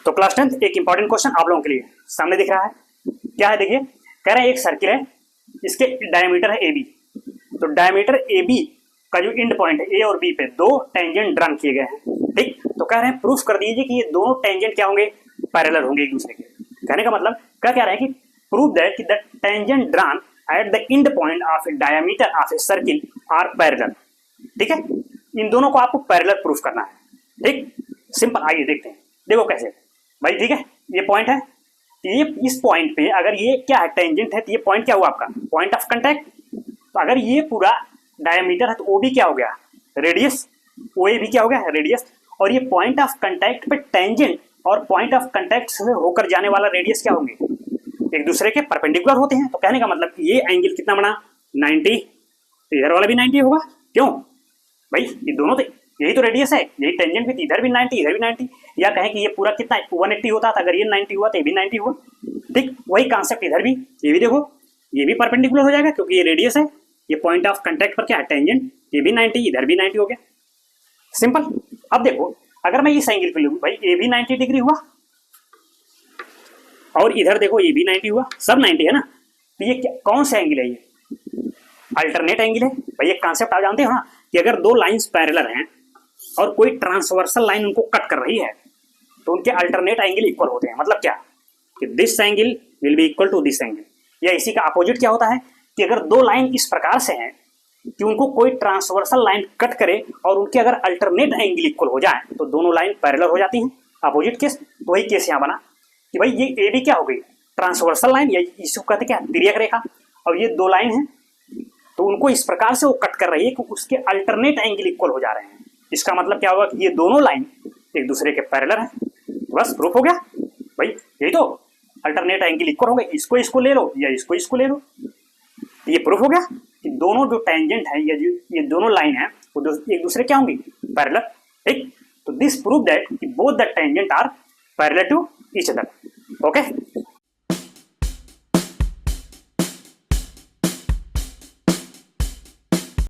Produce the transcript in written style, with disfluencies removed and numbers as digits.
तो class 10th एक important question आप लोगों के लिए सामने दिख रहा है। क्या है देखिए, कह रहे हैं एक सर्किल है, इसके डायमीटर है AB। तो डायमीटर AB का जो एंड पॉइंट है A और B पे दो टेंजेंट ड्रन किए गए हैं। ठीक, तो कह रहे हैं प्रूफ कर दीजिए कि ये दोनों टेंजेंट क्या होंगे, पैरेलल होंगे एक दूसरे के। कहने का मतलब क्या कह रहे हैं कि prove that the tangent drawn at the end point of a diameter of a circle are parallel. ठीक है, इन दोनों को आपको पैरेलल प्रूफ करना है। ठीक, सिंपल, आइए देखते हैं। देखो कैसे भाई। ठीक है, ये पॉइंट है, ये इस पॉइंट पे अगर ये क्या है, टेंजेंट है, तो ये पॉइंट क्या हुआ आपका, पॉइंट ऑफ कांटेक्ट। तो अगर ये पूरा डायमीटर है तो ओ भी क्या हो गया, रेडियस। ओ ए भी क्या हो गया, रेडियस। और ये पॉइंट ऑफ कांटेक्ट पे टेंजेंट और पॉइंट ऑफ कांटेक्ट से होकर जाने वाला रेडियस क्या होंगे, एक दूसरे के परपेंडिकुलर होते हैं। तो कहने का मतलब ये एंगल कितना बना, 90। तो इधर वाला भी 90 होगा। क्यों भाई, ये दोनों तो यही तो रेडियस है, यही टेंजेंट भी, इधर भी 90 इधर भी 90। या कहें कि ये पूरा कितना 180 होता था, अगर ये 90 हुआ तो ये भी 90 हुआ। ठीक, वही कॉन्सेप्ट इधर भी, ये भी देखो, ये भी परपेंडिकुलर हो जाएगा क्योंकि ये रेडियस है, ये पॉइंट ऑफ कांटेक्ट पर क्या है, टेंजेंट, ये भी 90 इधर भी 90 हो गया। सिंपल। अब देखो, अगर मैं इस एंगल को लूँ भाई, ये भी 90 डिग्री हुआ और इधर देखो ये भी 90 हुआ, सब 90 है ना। तो ये कौन सा एंगल है, ये अल्टरनेट एंगल है भाई। ये कॉन्सेप्ट आप जानते हो ना कि अगर दो लाइंस पैरेलल हैं और कोई ट्रांसवर्सल लाइन उनको कट कर रही है तो उनके अल्टरनेट एंगल इक्वल होते हैं। मतलब क्या कि this angle will be equal to this angle, या इसी का अपोजिट क्या होता है कि अगर दो लाइन इस प्रकार से हैं कि उनको कोई ट्रांसवर्सल लाइन कट करे और उनके अगर अल्टरनेट एंगल इक्वल हो जाए तो दोनों लाइन पैरेलल हो जाती हैं। अपोजिट केस, तो वही केस यहाँ बना कि भाई ये ए बी क्या हो गई, ट्रांसवर्सल लाइन, या इसको कहते क्या, तिर्यक रेखा। और ये दो लाइन है तो उनको इस प्रकार से वो कट कर रही है कि उसके अल्टरनेट एंगल इक्वल हो जा रहे हैं। इसका मतलब क्या होगा कि ये दोनों लाइन एक दूसरे के पैरेलल हैं। बस प्रूफ हो गया भाई, यही तो, अल्टरनेट एंगल इक्वल हो गए, इसको इसको ले लो या इसको इसको ले लो। ये प्रूफ हो गया कि दोनों जो टेंजेंट है या जो ये दोनों लाइन है वो एक दूसरे क्या होंगी, पैरेलल। ठीक, तो दिस प्रूव दैट कि both the tangent are parallel to each other. Okay.